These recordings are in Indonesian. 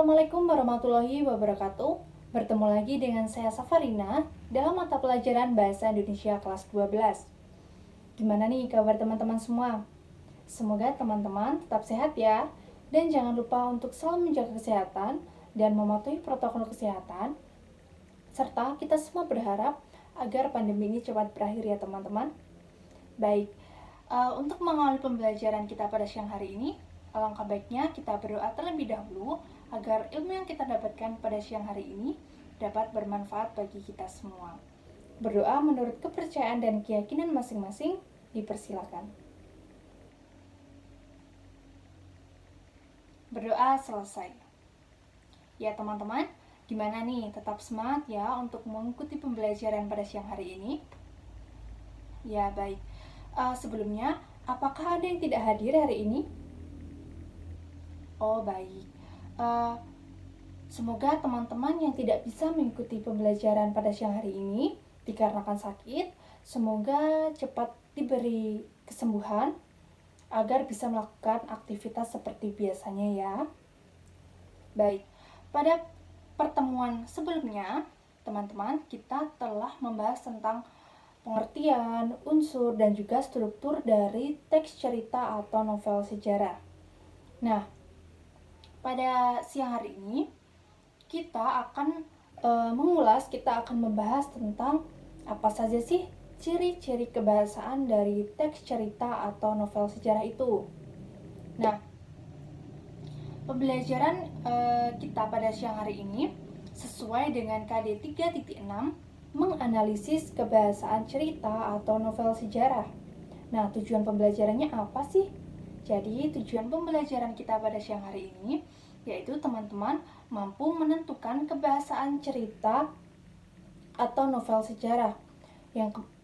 Assalamualaikum warahmatullahi wabarakatuh. Bertemu lagi dengan saya Safarina dalam mata pelajaran Bahasa Indonesia kelas 12. Gimana nih kabar teman-teman semua? Semoga teman-teman tetap sehat ya. Dan jangan lupa untuk selalu menjaga kesehatan dan mematuhi protokol kesehatan. Serta kita semua berharap agar pandemi ini cepat berakhir ya teman-teman. Baik, untuk mengawali pembelajaran kita pada siang hari ini, alangkah baiknya kita berdoa terlebih dahulu agar ilmu yang kita dapatkan pada siang hari ini dapat bermanfaat bagi kita semua. Berdoa menurut kepercayaan dan keyakinan masing-masing, dipersilakan. Berdoa selesai. Ya teman-teman, gimana nih? Tetap semangat ya untuk mengikuti pembelajaran pada siang hari ini? Ya baik. Sebelumnya, apakah ada yang tidak hadir hari ini? Oh baik. Semoga teman-teman yang tidak bisa mengikuti pembelajaran pada siang hari ini dikarenakan sakit, semoga cepat diberi kesembuhan agar bisa melakukan aktivitas seperti biasanya ya. Baik, pada pertemuan sebelumnya, teman-teman, kita telah membahas tentang pengertian, unsur, dan juga struktur dari teks cerita atau novel sejarah. Nah, pada siang hari ini kita akan kita akan membahas tentang apa saja sih ciri-ciri kebahasaan dari teks cerita atau novel sejarah itu. Nah, pembelajaran kita pada siang hari ini sesuai dengan KD 3.6 menganalisis kebahasaan cerita atau novel sejarah. Nah, tujuan pembelajarannya apa sih? Jadi, tujuan pembelajaran kita pada siang hari ini yaitu teman-teman mampu menentukan kebahasaan cerita atau novel sejarah.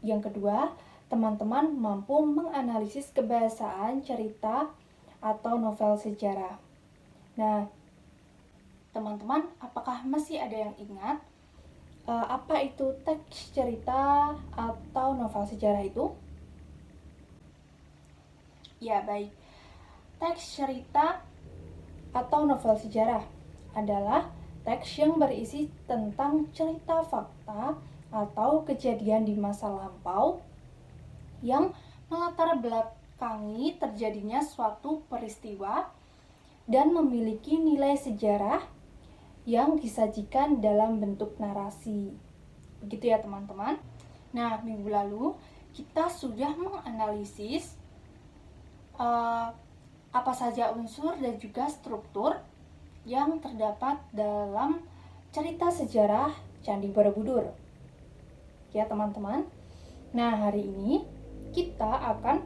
Yang kedua, teman-teman mampu menganalisis kebahasaan cerita atau novel sejarah. Nah, teman-teman, apakah masih ada yang ingat apa itu teks cerita atau novel sejarah itu? Ya, baik. Teks cerita atau novel sejarah adalah teks yang berisi tentang cerita fakta atau kejadian di masa lampau yang melatar belakangi terjadinya suatu peristiwa dan memiliki nilai sejarah yang disajikan dalam bentuk narasi. Begitu ya teman-teman. Nah, minggu lalu kita sudah menganalisis apa saja unsur dan juga struktur yang terdapat dalam cerita sejarah Candi Borobudur. Ya teman-teman. Nah, hari ini kita akan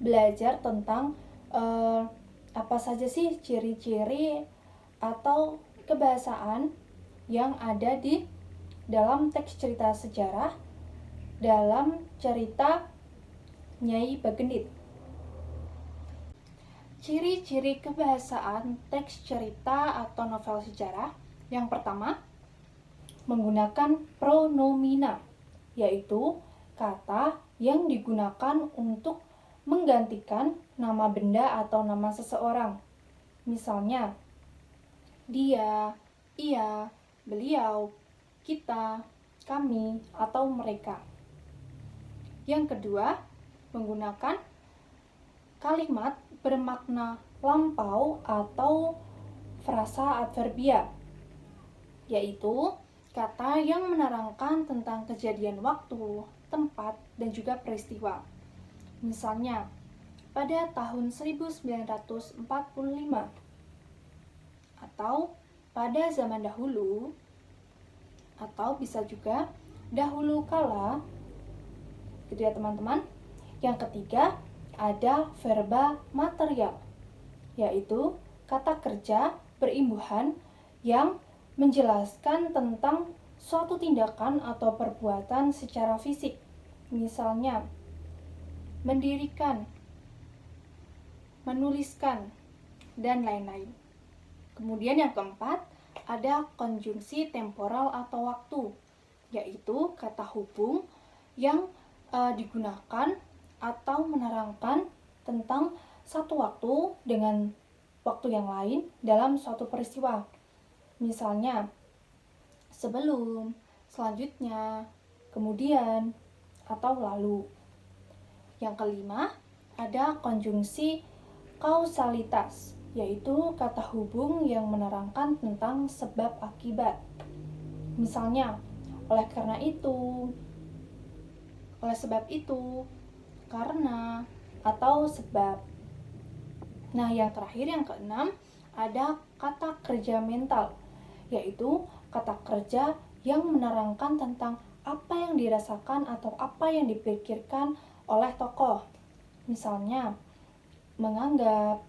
belajar tentang apa saja sih ciri-ciri atau kebahasaan yang ada di dalam teks cerita sejarah dalam cerita Nyai Bagendit. Ciri-ciri kebahasaan teks cerita atau novel sejarah yang pertama, menggunakan pronomina, yaitu kata yang digunakan untuk menggantikan nama benda atau nama seseorang. Misalnya, dia, ia, beliau, kita, kami, atau mereka. Yang kedua, menggunakan kalimat bermakna lampau atau frasa adverbia, yaitu kata yang menerangkan tentang kejadian waktu, tempat, dan juga peristiwa. Misalnya, pada tahun 1945 atau pada zaman dahulu, atau bisa juga dahulu kala, gitu ya teman-teman. Yang ketiga, ada verba material, yaitu kata kerja berimbuhan yang menjelaskan tentang suatu tindakan atau perbuatan secara fisik. Misalnya, mendirikan, menuliskan, dan lain-lain. Kemudian yang keempat, ada konjungsi temporal atau waktu, yaitu kata hubung yang digunakan atau menerangkan tentang satu waktu dengan waktu yang lain dalam suatu peristiwa. Misalnya, sebelum, selanjutnya, kemudian, atau lalu. Yang kelima, ada konjungsi kausalitas, yaitu kata hubung yang menerangkan tentang sebab akibat. Misalnya, oleh sebab itu, karena, atau sebab. Nah, yang terakhir, yang keenam, ada kata kerja mental, yaitu kata kerja yang menerangkan tentang apa yang dirasakan atau apa yang dipikirkan oleh tokoh. Misalnya, menganggap,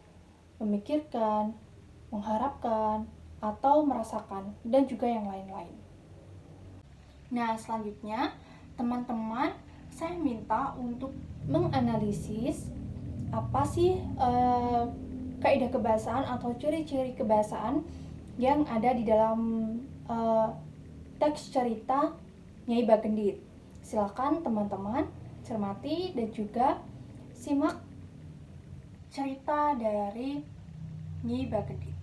memikirkan, mengharapkan, atau merasakan, dan juga yang lain-lain. Nah, selanjutnya, teman-teman, saya minta untuk menganalisis apa sih kaidah kebahasaan atau ciri-ciri kebahasaan yang ada di dalam teks cerita Nyai Bagendit. Silakan teman-teman cermati dan juga simak cerita dari Nyai Bagendit.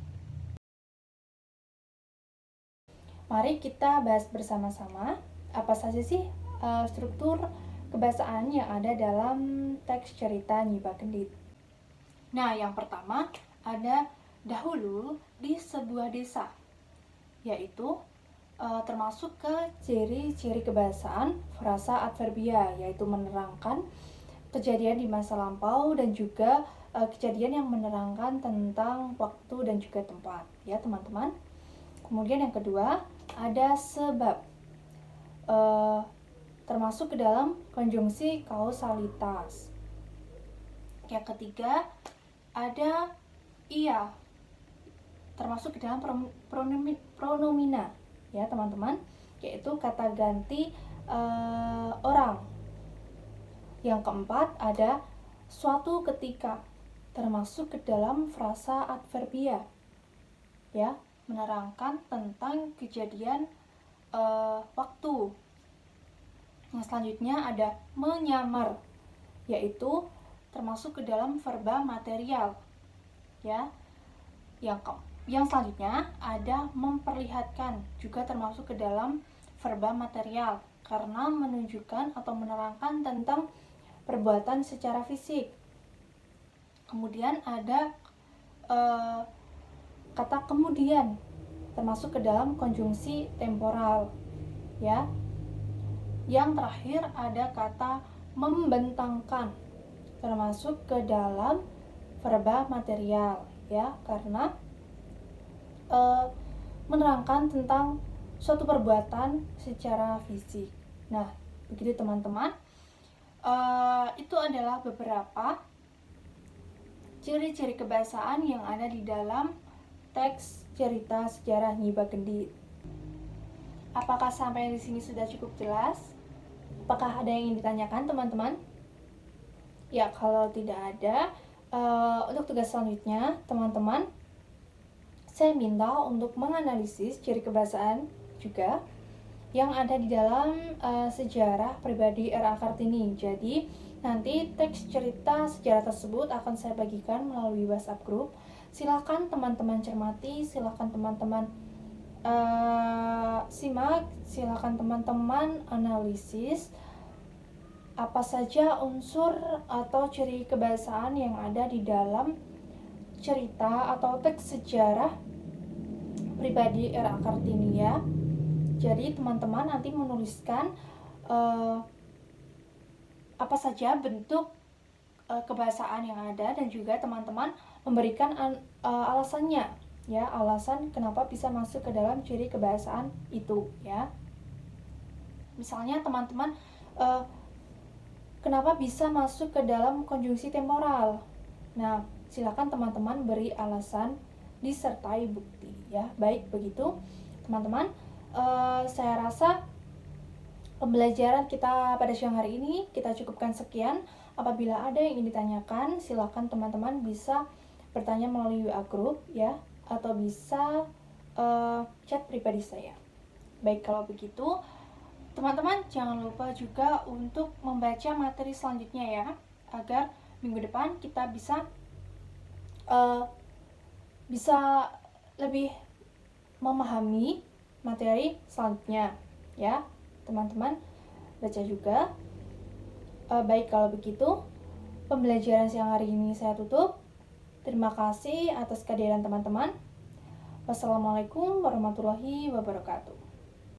Mari kita bahas bersama-sama apa saja sih struktur kebahasaan yang ada dalam teks cerita Nyai Bagendit. Nah, yang pertama ada dahulu di sebuah desa, yaitu termasuk ke ciri-ciri kebahasaan frasa adverbia, yaitu menerangkan kejadian di masa lampau dan juga kejadian yang menerangkan tentang waktu dan juga tempat, ya teman-teman. Kemudian yang kedua ada sebab, termasuk ke dalam konjungsi kausalitas. Yang ketiga ada ia, termasuk ke dalam pronomina, ya teman-teman, yaitu kata ganti orang. Yang keempat ada suatu ketika, termasuk ke dalam frasa adverbia, ya, menerangkan tentang kejadian waktu. Yang selanjutnya ada menyamar, yaitu termasuk ke dalam verba material, ya. Yang selanjutnya ada memperlihatkan, juga termasuk ke dalam verba material karena menunjukkan atau menerangkan tentang perbuatan secara fisik. Kemudian ada kata kemudian, termasuk ke dalam konjungsi temporal, ya. Yang terakhir ada kata membentangkan, termasuk ke dalam verba material, ya, karena menerangkan tentang suatu perbuatan secara fisik. Nah, begitu teman-teman. Itu adalah beberapa ciri-ciri kebahasaan yang ada di dalam teks cerita sejarah Nyai Bagendit. Apakah sampai di sini sudah cukup jelas? Apakah ada yang ingin ditanyakan, teman-teman? Ya, kalau tidak ada, untuk tugas selanjutnya, teman-teman, saya minta untuk menganalisis ciri kebahasaan juga yang ada di dalam sejarah pribadi R.A. Kartini. Jadi, nanti teks cerita sejarah tersebut akan saya bagikan melalui WhatsApp group. Silakan teman-teman cermati, silakan teman-teman simak, silakan teman-teman analisis apa saja unsur atau ciri kebahasaan yang ada di dalam cerita atau teks sejarah pribadi R.A. Kartini, ya. Jadi teman-teman nanti menuliskan apa saja bentuk kebahasaan yang ada dan juga teman-teman memberikan alasannya, ya, alasan kenapa bisa masuk ke dalam ciri kebahasaan itu, ya. Misalnya teman-teman kenapa bisa masuk ke dalam konjungsi temporal. Nah, silakan teman-teman beri alasan disertai bukti, ya. Baik begitu teman-teman, saya rasa pembelajaran kita pada siang hari ini kita cukupkan sekian. Apabila ada yang ingin ditanyakan, silakan teman-teman bisa bertanya melalui WA group, ya, atau bisa chat pribadi saya. Baik, kalau begitu teman-teman jangan lupa juga untuk membaca materi selanjutnya, ya, agar minggu depan kita bisa bisa lebih memahami materi selanjutnya ya teman-teman. Baca juga. Baik, kalau begitu pembelajaran siang hari ini saya tutup. Terima kasih atas kehadiran teman-teman. Wassalamualaikum warahmatullahi wabarakatuh.